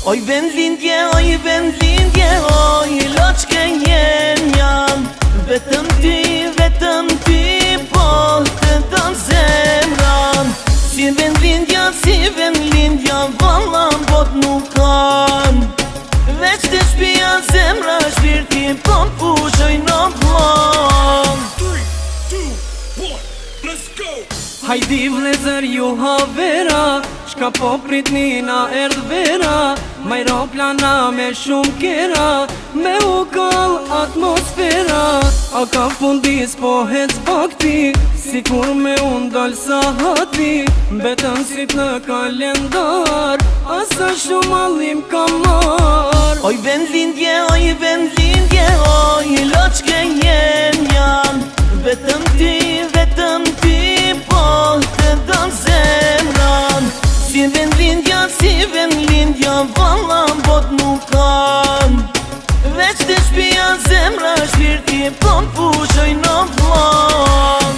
Oj vendlindje, oj loqke jam vetëm ty po të dëm zemran. Si vendlindja valla bot nuk kam, veç të shpia zemra shpirti po pushoj në plan. 3, 2, 1, let's go! Hajdi vlezër ju havera, shka po pritnina erdh vera. Majroplana me shumë kera, me u kall atmosfera. A ka fundis po hec bakti, si kur me undal sa hati. Betën sit në kalendar, asa shumë allim ka mar. Oj vendlindje, oj loqke jam vetëm ty po të dëm zemran. Si vendlindja valla bot nuk kam, veç të shpia zemra shpirti po pushoj në plan.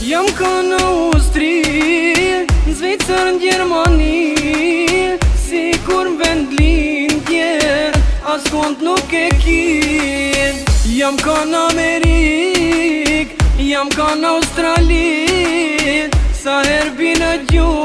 Jam ka në Austri, në Zvicër, në Gjermani, si kur në vendlindje, as kont nuk e kin. Jam ka në Amerik, jam ka në Australi, sa herbi në gjuh